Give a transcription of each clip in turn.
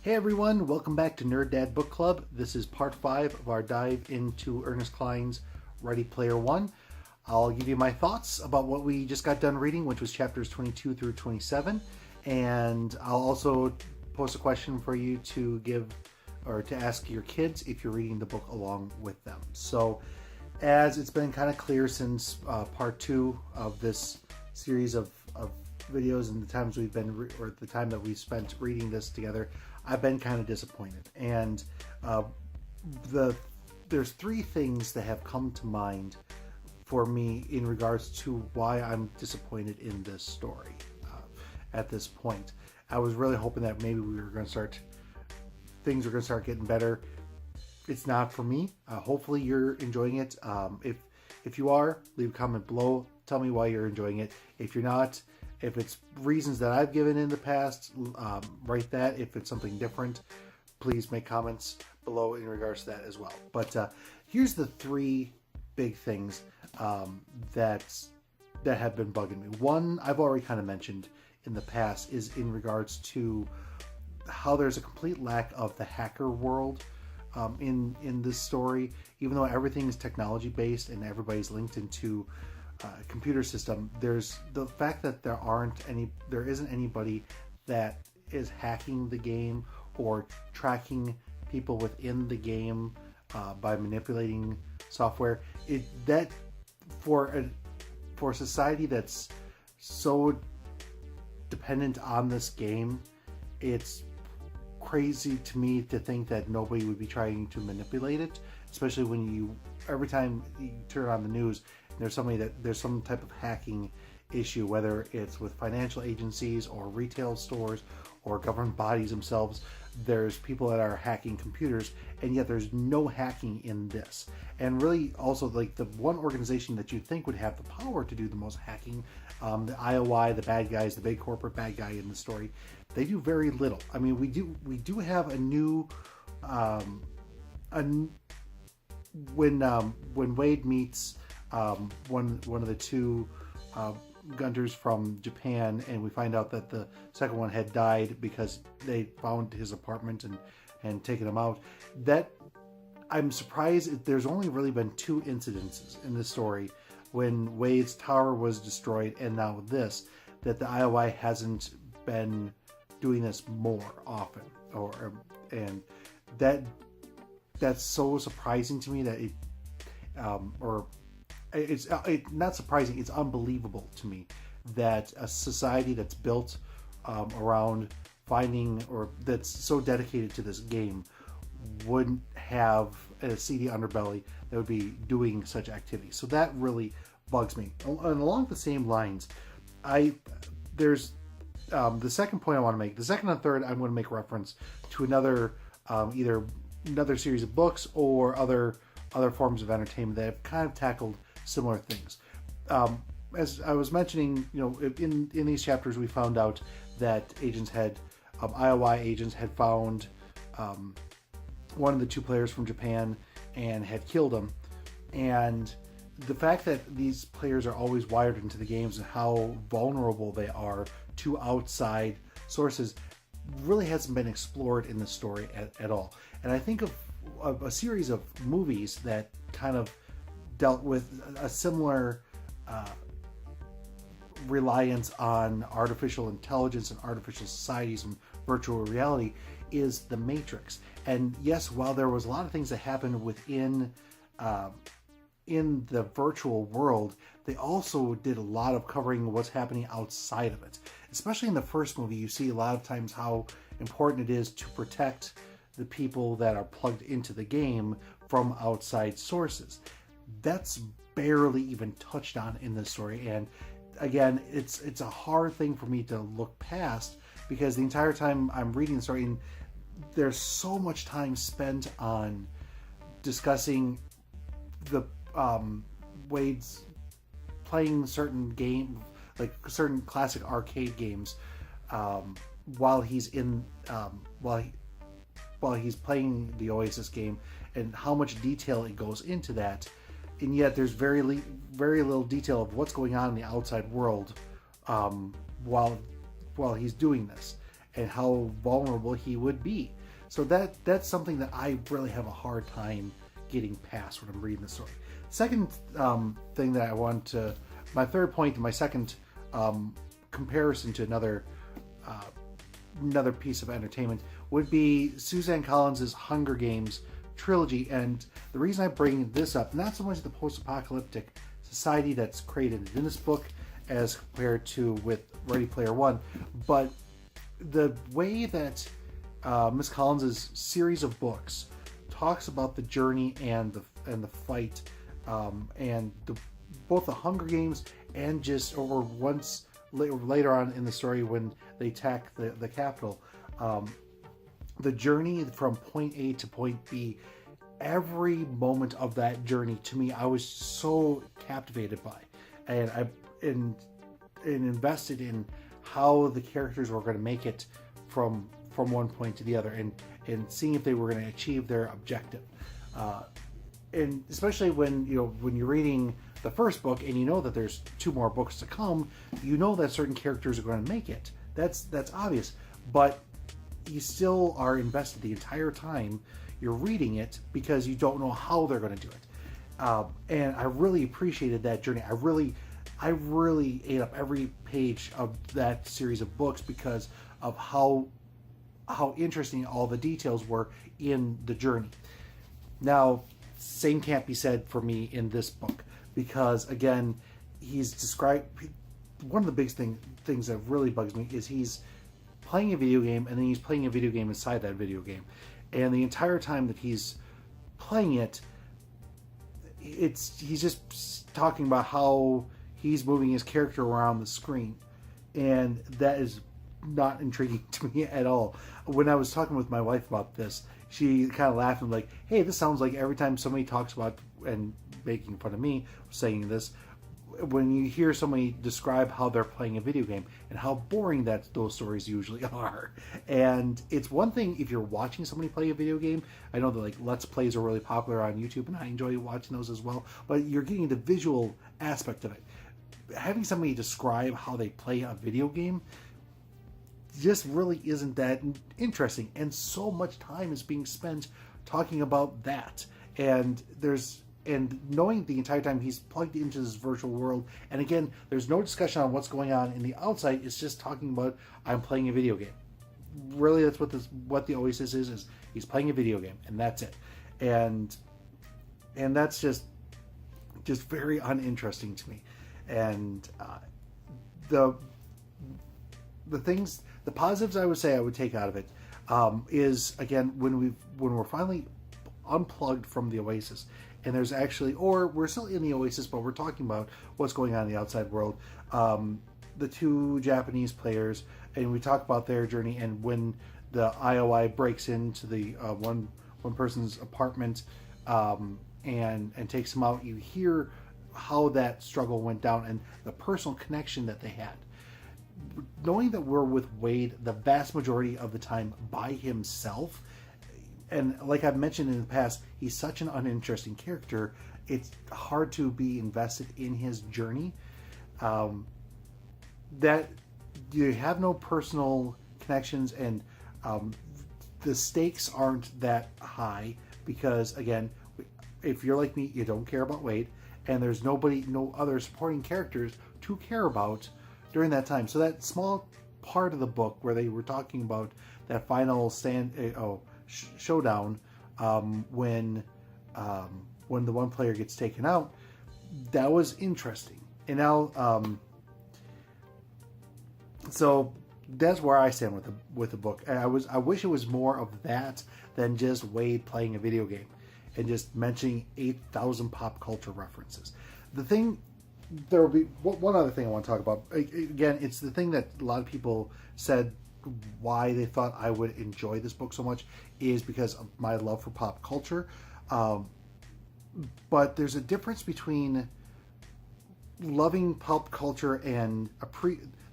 Hey everyone, welcome back to Nerd Dad Book Club. This is part 5 of our dive into Ernest Cline's Ready Player One. I'll give you my thoughts about what we just got done reading, which was chapters 22 through 27. And I'll also post a question for you to give or to ask your kids if you're reading the book along with them. So, as it's been kind of clear since part 2 of this series of videos and the times we've been, or the time that we've spent reading this together, I've been kind of disappointed. And there's 3 things that have come to mind for me in regards to why I'm disappointed in this story at this point. I was really hoping that maybe things were going to start getting better. It's not for me. Hopefully you're enjoying it. If you are, leave a comment below. Tell me why you're enjoying it. If you're not, if it's reasons that I've given in the past, write that. If it's something different, please make comments below in regards to that as well. But here's the 3 big things that have been bugging me. One, I've already kind of mentioned in the past, is in regards to how there's a complete lack of the hacker world in this story. Even though everything is technology based and everybody's linked into computer system, there's the fact that there isn't anybody that is hacking the game or tracking people within the game by manipulating software. For a society that's so dependent on this game, it's crazy to me to think that nobody would be trying to manipulate it, especially when every time you turn on the news, there's some type of hacking issue, whether it's with financial agencies or retail stores or government bodies themselves. There's people that are hacking computers, and yet there's no hacking in this. And really also, like, the one organization that you'd think would have the power to do the most hacking, the IOI, the bad guys, the big corporate bad guy in the story, they do very little. I mean, we do have a new when Wade meets one of the 2 gunters from Japan, and we find out that the second one had died because they found his apartment and taken him out. That I'm surprised there's only really been 2 incidences in this story, when Wade's tower was destroyed and now this, that the IOI hasn't been doing this more often, and that's so surprising to me that it's not surprising, it's unbelievable to me that a society that's built around finding, or that's so dedicated to this game, wouldn't have a seedy underbelly that would be doing such activity. So that really bugs me. And along the same lines, there's the second point I want to make. The second and third, I'm going to make reference to either another series of books or other forms of entertainment that have kind of tackled similar things. As I was mentioning, in these chapters, we found out that IOI agents had found one of the 2 players from Japan and had killed him. And the fact that these players are always wired into the games and how vulnerable they are to outside sources really hasn't been explored in the story at all. And I think of a series of movies that kind of dealt with a similar reliance on artificial intelligence and artificial societies and virtual reality is The Matrix. And yes, while there was a lot of things that happened within in the virtual world, they also did a lot of covering what's happening outside of it. Especially in the first movie, you see a lot of times how important it is to protect the people that are plugged into the game from outside sources. That's barely even touched on in this story, and again, it's a hard thing for me to look past, because the entire time I'm reading the story, and there's so much time spent on discussing the Wade's playing certain game, like certain classic arcade games, while he's playing the Oasis game, and how much detail it goes into that, and yet there's very little detail of what's going on in the outside world while he's doing this. and how vulnerable he would be. So that's something that I really have a hard time getting past when I'm reading the story. Second thing that I want to, my third point and my second comparison to another piece of entertainment would be Suzanne Collins' Hunger Games trilogy. And the reason I bring this up, not so much the post-apocalyptic society that's created in this book as compared to with Ready Player One, but the way that Miss Collins' series of books talks about the journey and the fight, and both the Hunger Games and just over once later on in the story when they attack the Capitol, the journey from point A to point B. Every moment of that journey, to me, I was so captivated by, and I invested in how the characters were going to make it from one point to the other, and seeing if they were going to achieve their objective. And especially when you're reading the first book and you know that there's 2 more books to come, you know that certain characters are going to make it. That's obvious, but you still are invested the entire time you're reading it because you don't know how they're going to do it. And I really appreciated that journey. I really ate up every page of that series of books because of how interesting all the details were in the journey. Now, same can't be said for me in this book because, again, he's described, one of the big things that really bugs me is he's playing a video game and then he's playing a video game inside that video game. And the entire time that he's playing it, he's just talking about how he's moving his character around the screen. And that is not intriguing to me at all. When I was talking with my wife about this, she kind of laughed and like, hey, this sounds like every time somebody talks about and making fun of me saying this, when you hear somebody describe how they're playing a video game and how boring those stories usually are. And it's one thing if you're watching somebody play a video game. I know that like Let's Plays are really popular on YouTube and I enjoy watching those as well, but you're getting the visual aspect of it. Having somebody describe how they play a video game just really isn't that interesting, and so much time is being spent talking about that, and knowing the entire time he's plugged into this virtual world, and again, there's no discussion on what's going on in the outside. It's just talking about, I'm playing a video game. Really, that's what the Oasis is he's playing a video game, and that's it. And that's just very uninteresting to me. And the positives I would say I would take out of it is, again, when we're finally unplugged from the Oasis, and there's actually, or we're still in the Oasis, but we're talking about what's going on in the outside world. The 2 Japanese players, and we talk about their journey, and when the IOI breaks into the one person's apartment and takes them out, you hear how that struggle went down and the personal connection that they had. Knowing that we're with Wade the vast majority of the time by himself, and like I've mentioned in the past, he's such an uninteresting character, it's hard to be invested in his journey. That you have no personal connections, and the stakes aren't that high because, again, if you're like me, you don't care about Wade, and there's no other supporting characters to care about during that time. So that small part of the book where they were talking about that final showdown when the one player gets taken out, that was interesting. And now, so that's where I stand with the book. And I wish it was more of that than just Wade playing a video game and just mentioning 8,000 pop culture references. There will be one other thing I want to talk about. Again, it's the thing that a lot of people said why they thought I would enjoy this book so much is because of my love for pop culture. But there's a difference between loving pop culture and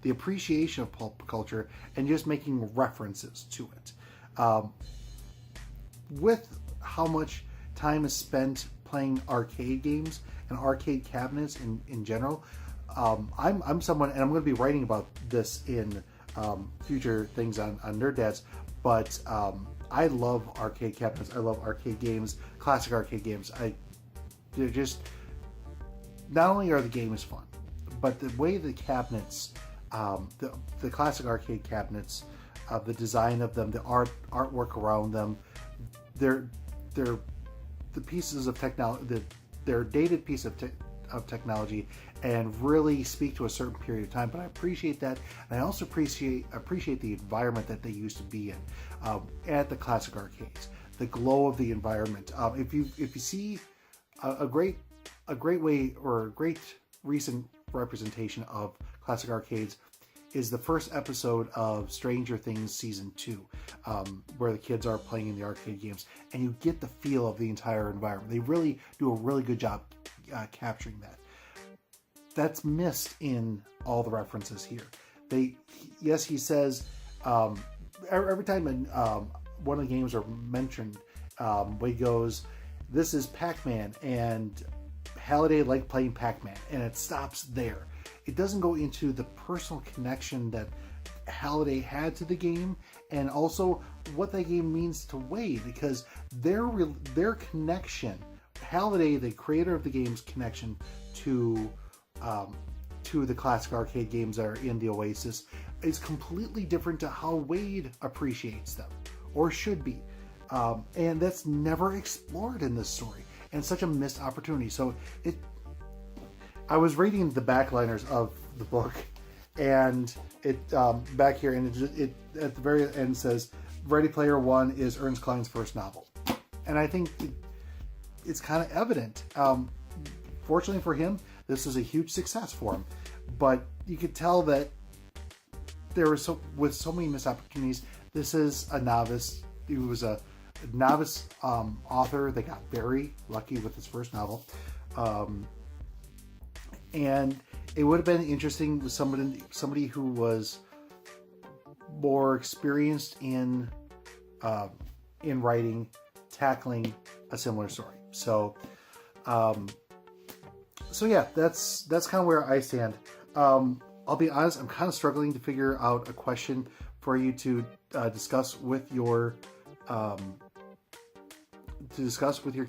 the appreciation of pop culture and just making references to it. With how much time is spent playing arcade games and arcade cabinets in general, I'm someone, and I'm going to be writing about this in future things on Nerd Dads. But I love arcade cabinets. I love arcade games, classic arcade games. They're just, not only are the games fun, but the way the cabinets, the classic arcade cabinets, the design of them, the artwork around them, they're the pieces of technology, they're dated piece of technology, and really speak to a certain period of time. But I appreciate that, and I also appreciate the environment that they used to be in at the classic arcades. The glow of the environment. If you see a great way, or a great recent representation of classic arcades, is the first episode of Stranger Things season 2, where the kids are playing in the arcade games, and you get the feel of the entire environment. They really do a really good job capturing that. That's missed in all the references here. Yes, he says every time one of the games are mentioned, he goes, "This is Pac-Man," and Halliday liked playing Pac-Man, and it stops there. It doesn't go into the personal connection that Halliday had to the game, and also what that game means to Wade, because their connection, Halliday, the creator of the game's connection to the classic arcade games that are in the Oasis, is completely different to how Wade appreciates them, or should be, and that's never explored in this story, and such a missed opportunity. So I was reading the backliners of the book, and it back here, and it at the very end says, "Ready Player One is Ernest Cline's first novel," and I think it's kind of evident. Fortunately for him, this was a huge success for him, but you could tell that there was with so many missed opportunities. This is a novice. He was a novice author that got very lucky with his first novel. And it would have been interesting with somebody who was more experienced in writing, tackling a similar story. So yeah, that's kind of where I stand. I'll be honest, I'm kind of struggling to figure out a question for you to discuss with your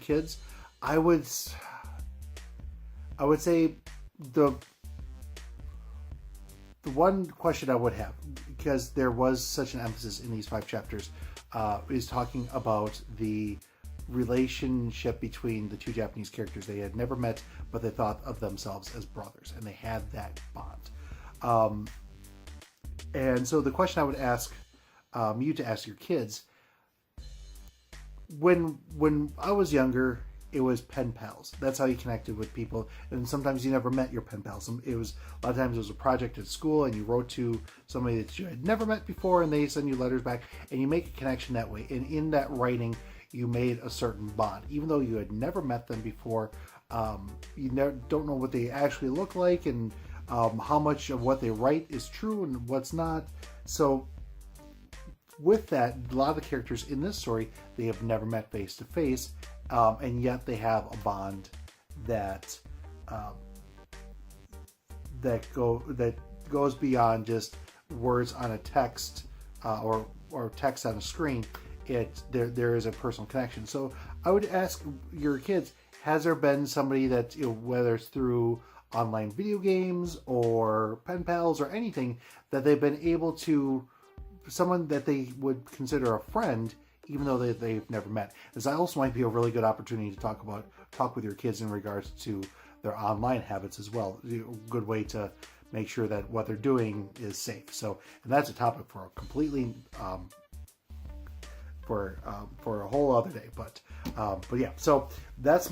kids. I would say the one question I would have, because there was such an emphasis in these 5 chapters, is talking about the relationship between the 2 Japanese characters. They had never met, but they thought of themselves as brothers, and they had that bond. And so the question I would ask you to ask your kids, when I was younger, it was pen pals. That's how you connected with people. And sometimes you never met your pen pals. A lot of times it was a project at school, and you wrote to somebody that you had never met before, and they send you letters back, and you make a connection that way. And in that writing, you made a certain bond. Even though you had never met them before, you don't know what they actually look like, and how much of what they write is true and what's not. So with that, a lot of the characters in this story, they have never met face to face, and yet they have a bond that goes beyond just words on a text or text on a screen. There is a personal connection. So I would ask your kids, has there been somebody that, whether it's through online video games or pen pals or anything, that they've been able to, someone that they would consider a friend, even though they've never met? This also might be a really good opportunity to talk with your kids in regards to their online habits as well. A good way to make sure that what they're doing is safe. So, and that's a topic for a completely for a whole other day. But yeah, so that's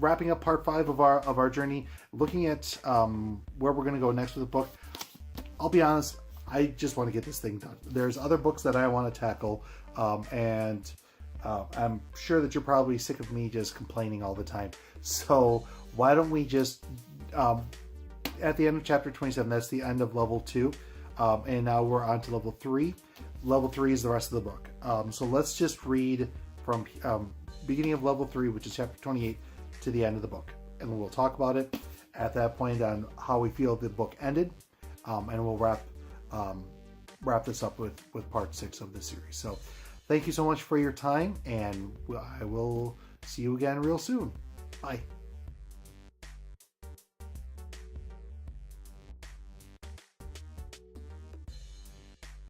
wrapping up part 5 of our journey, looking at where we're going to go next with the book. I'll be honest, I just want to get this thing done. There's other books that I want to tackle, and I'm sure that you're probably sick of me just complaining all the time. So why don't we just, at the end of chapter 27, that's the end of level 2, and now we're on to level 3. Level 3 is the rest of the book. So let's just read from beginning of level 3, which is chapter 28, to the end of the book. And we'll talk about it at that point on how we feel the book ended. and we'll wrap this up with part 6 of the series. So thank you so much for your time, and I will see you again real soon. Bye.